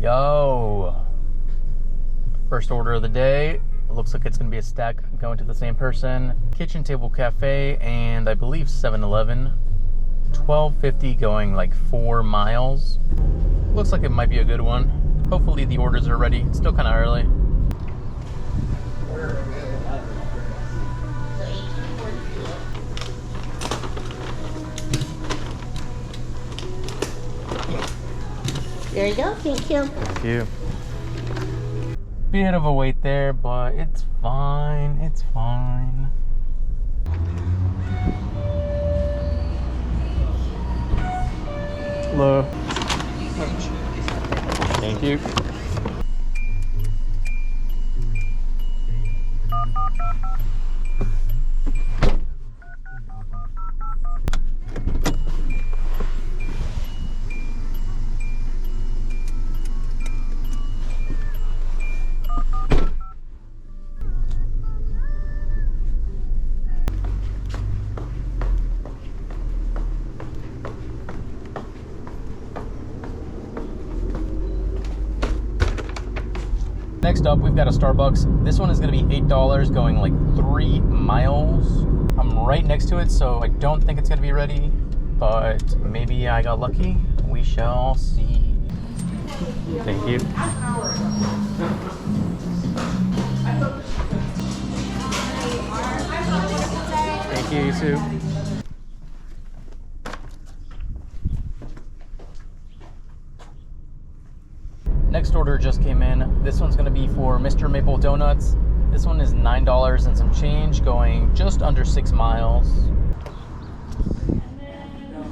Yo, first order of the day. It looks like it's gonna be a stack going to the same person. Kitchen Table Cafe and I believe 7-Eleven. $12.50 going like 4 miles. Looks like it might be a good one. Hopefully the orders are ready. It's still kind of early. There you go. Thank you. Thank you. Bit of a wait there, but it's fine. It's fine. Hello. Thank you. Next up, we've got a Starbucks. This one is gonna be $8 going like 3 miles. I'm right next to it, so I don't think it's gonna be ready, but maybe I got lucky. We shall see. Thank you. Thank you, you too. Next order just came in. This one's gonna be for Mr. Maple Donuts. This one is $9 and some change, going just under 6 miles. And then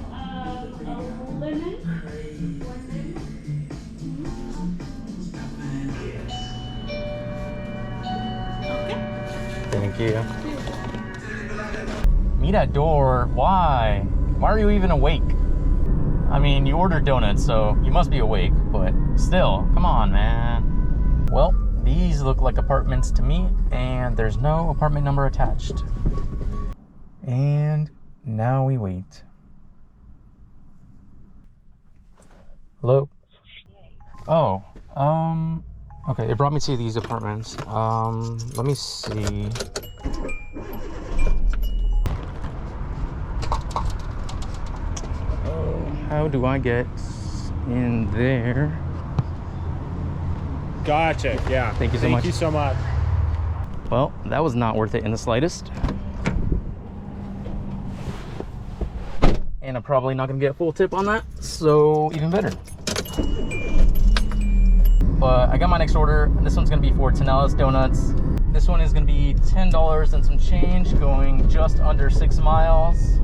lemon. Thank you. Mirador, why? Why are you even awake? I mean, you ordered donuts, so you must be awake, but still, come on, man. Well, these look like apartments to me, and there's no apartment number attached. And now we wait. Hello? Oh, okay, it brought me to these apartments. Let me see. How do I get in there? Gotcha. Yeah. Thank you so much. Thank you so much. Well, that was not worth it in the slightest. And I'm probably not gonna get a full tip on that, so even better. But I got my next order. This one's gonna be for Tonellis Donuts. This one is gonna be $10 and some change, going just under 6 miles.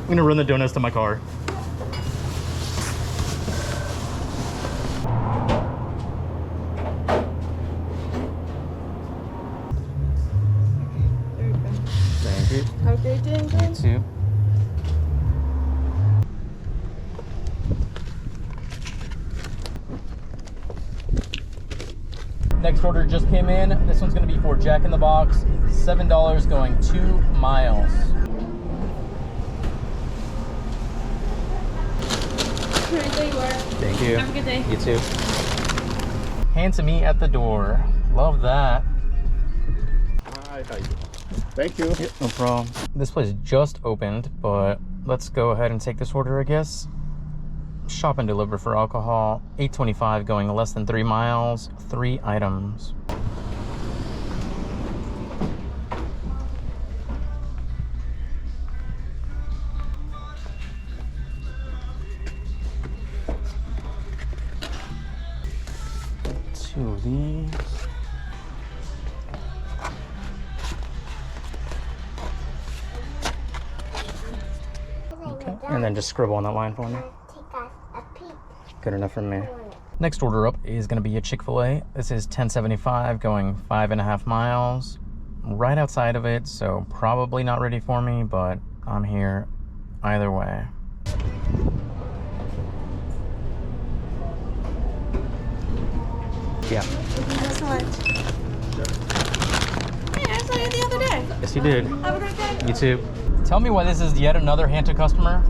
I'm gonna run the donuts to my car. There you go. Thank you. Have a great day, You guys. too. Next order just came in. This one's gonna be for Jack in the Box. $7 going 2 miles. Right, there you are. Thank you. Have a good day. You too. Hand to me at the door. Love that. Hi, how you doing? Thank you. Yep, no problem. This place just opened, but let's go ahead and take this order, I guess. Shop and deliver for alcohol. $8.25 going less than 3 miles. 3 items. Two of these. Okay, and then just scribble on that line for me. Good enough for me. Next order up is going to be a Chick-fil-A. This is $10.75 going 5.5 miles. Right outside of it, so probably not ready for me, but I'm here either way. Yeah. Thank you so much. Hey, I saw you the other day. Yes, you did. Have a great day. You too. Tell me why this is yet another Hanta customer.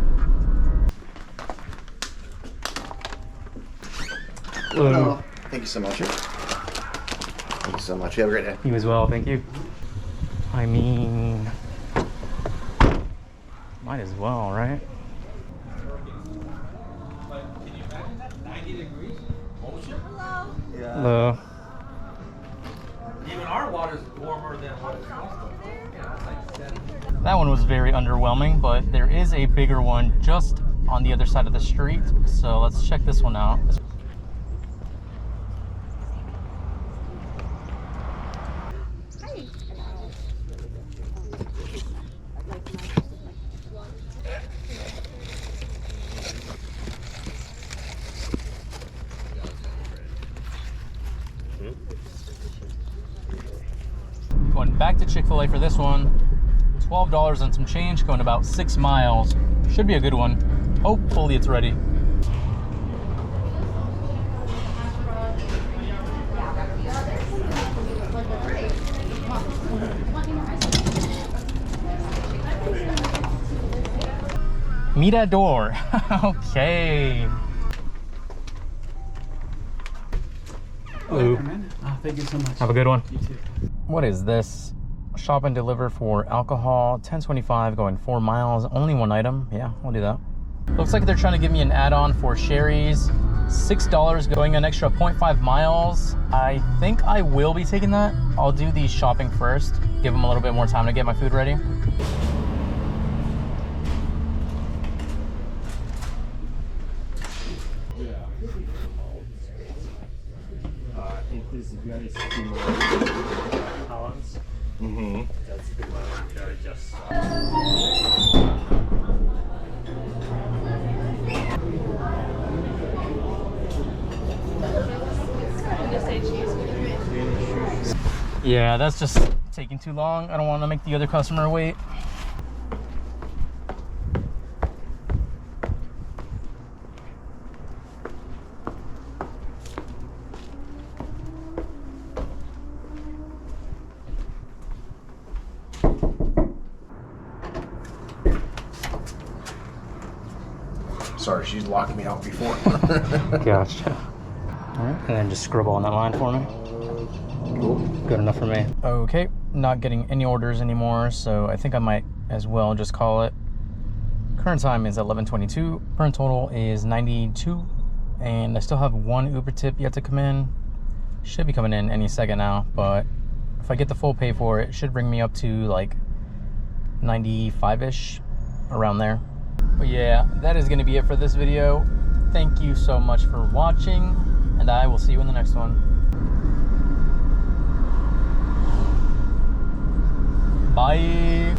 Hello. Thank you so much. Thank you so much. You have a great day. You as well, thank you. I mean, might as well, right? Hello. Even our water's warmer than what it's supposed to be. Yeah, it's like 70. That one was very underwhelming, but there is a bigger one just on the other side of the street. So let's check this one out. Going back to Chick-fil-A for this one. $12 and some change, going about 6 miles. Should be a good one. Hopefully it's ready. Mirador. Okay. Hello. Thank you so much. Have a good one. You too. What is this? Shop and deliver for alcohol, $10.25, going 4 miles, only one item. Yeah, I'll do that. Looks like they're trying to give me an add-on for Sherry's. $6 going an extra 0.5 miles. I think I will be taking that. I'll do the shopping first, give them a little bit more time to get my food ready. If you guys see more columns, that's the one I just Yeah, that's just taking too long. I don't want to make the other customer wait. Sorry, she's locked me out before. Gotcha. All right, and then just scribble on that line for me. Cool. Good enough for me. Okay, not getting any orders anymore, so I think I might as well just call it. Current time is 11:22. Current total is 92, and I still have one Uber tip yet to come in. Should be coming in any second now, but if I get the full pay for it, it should bring me up to like 95-ish, around there. But yeah, that is going to be it for this video. Thank you so much for watching, and I will see you in the next one.